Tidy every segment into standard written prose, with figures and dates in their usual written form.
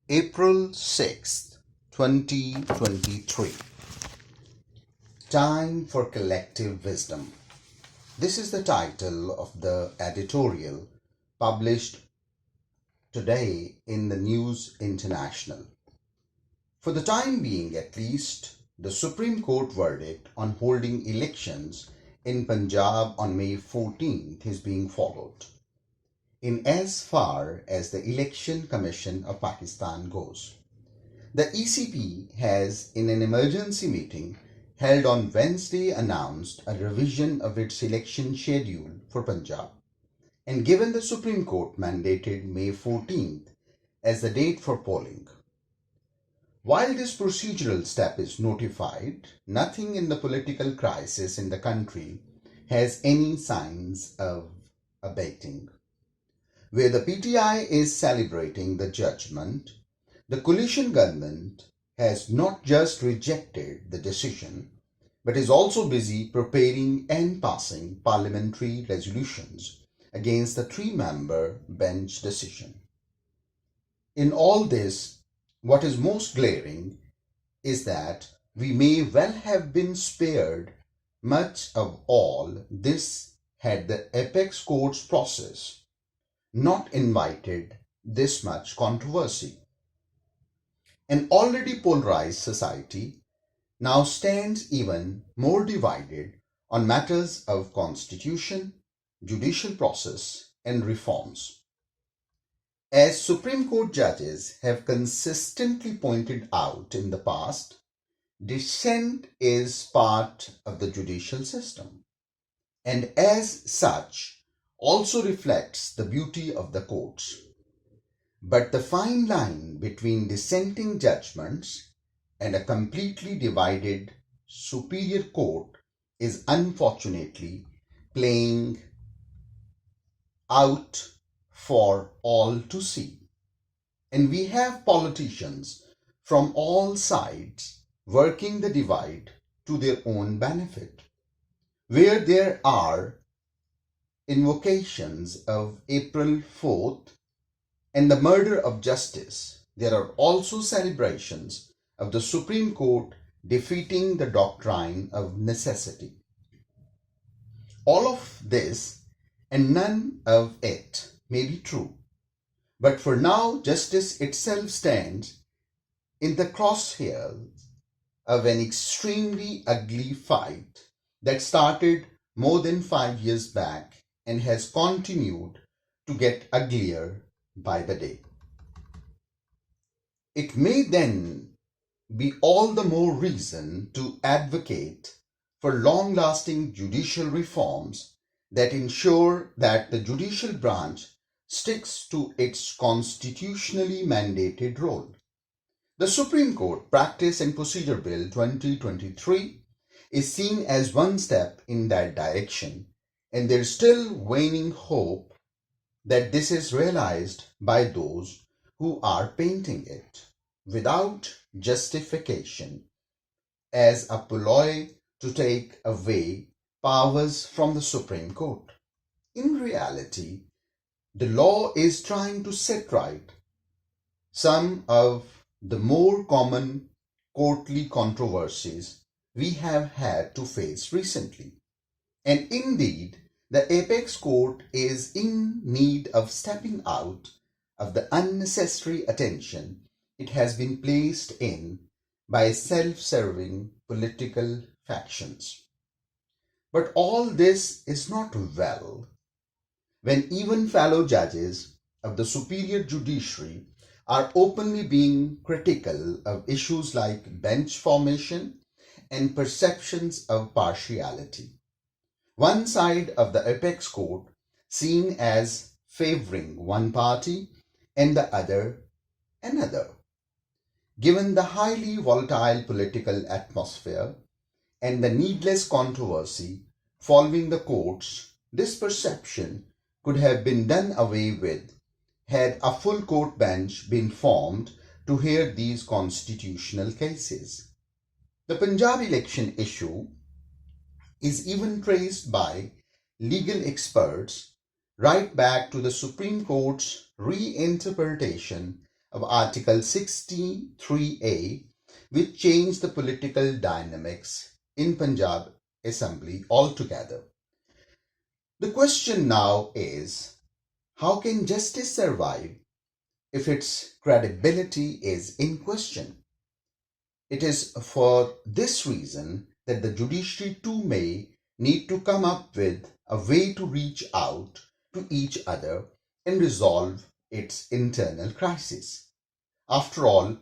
April 6th, 2023. Time for Collective Wisdom. This is the title of the editorial published today in the News International. For the time being, at least, the Supreme Court verdict on holding elections in Punjab on May 14th is being followed, in as far as the Election Commission of Pakistan goes. The ECP has, in an emergency meeting held on Wednesday, announced a revision of its election schedule for Punjab, and given the Supreme Court mandated May 14th as the date for polling. While this procedural step is notified, nothing in the political crisis in the country has any signs of abating. Where the PTI is celebrating the judgment, the coalition government has not just rejected the decision, but is also busy preparing and passing parliamentary resolutions against the three-member bench decision. In all this, what is most glaring is that we may well have been spared much of all this had the apex court's process not invited this much controversy. An already polarized society now stands even more divided on matters of constitution, judicial process, and reforms. As Supreme Court judges have consistently pointed out in the past, dissent is part of the judicial system, and as such also reflects the beauty of the courts. But the fine line between dissenting judgments and a completely divided superior court is unfortunately playing out for all to see. And we have politicians from all sides working the divide to their own benefit. Where there are invocations of April 4th and the murder of justice, there are also celebrations of the Supreme Court defeating the doctrine of necessity. All of this and none of it may be true, but for now justice itself stands in the crosshairs of an extremely ugly fight that started more than 5 years back and has continued to get uglier by the day. It may then be all the more reason to advocate for long-lasting judicial reforms that ensure that the judicial branch sticks to its constitutionally mandated role. The Supreme Court Practice and Procedure Bill 2023 is seen as one step in that direction, and there is still waning hope that this is realized by those who are painting it without justification as a ploy to take away powers from the Supreme Court. In reality, the law is trying to set right some of the more common courtly controversies we have had to face recently. And indeed, the apex court is in need of stepping out of the unnecessary attention it has been placed in by self-serving political factions. But all this is not well when even fellow judges of the superior judiciary are openly being critical of issues like bench formation and perceptions of partiality. One side of the apex court seen as favoring one party and the other another. Given the highly volatile political atmosphere and the needless controversy following the courts, this perception could have been done away with had a full court bench been formed to hear these constitutional cases. The Punjab election issue is even traced by legal experts right back to the Supreme Court's reinterpretation of Article 63A, which changed the political dynamics in Punjab Assembly altogether. The question now is, how can justice survive if its credibility is in question? It is for this reason that the judiciary too may need to come up with a way to reach out to each other and resolve its internal crisis. After all,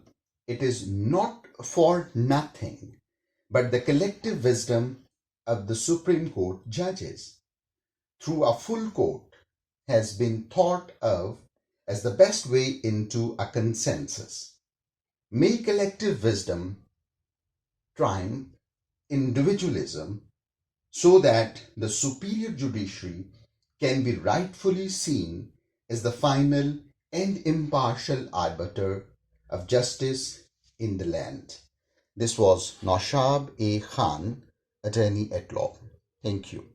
it is not for nothing but the collective wisdom of the Supreme Court judges through a full court has been thought of as the best way into a consensus. May collective wisdom triumph individualism so that the superior judiciary can be rightfully seen as the final and impartial arbiter of justice in the land. This was Noshab A. Khan, attorney at law. Thank you.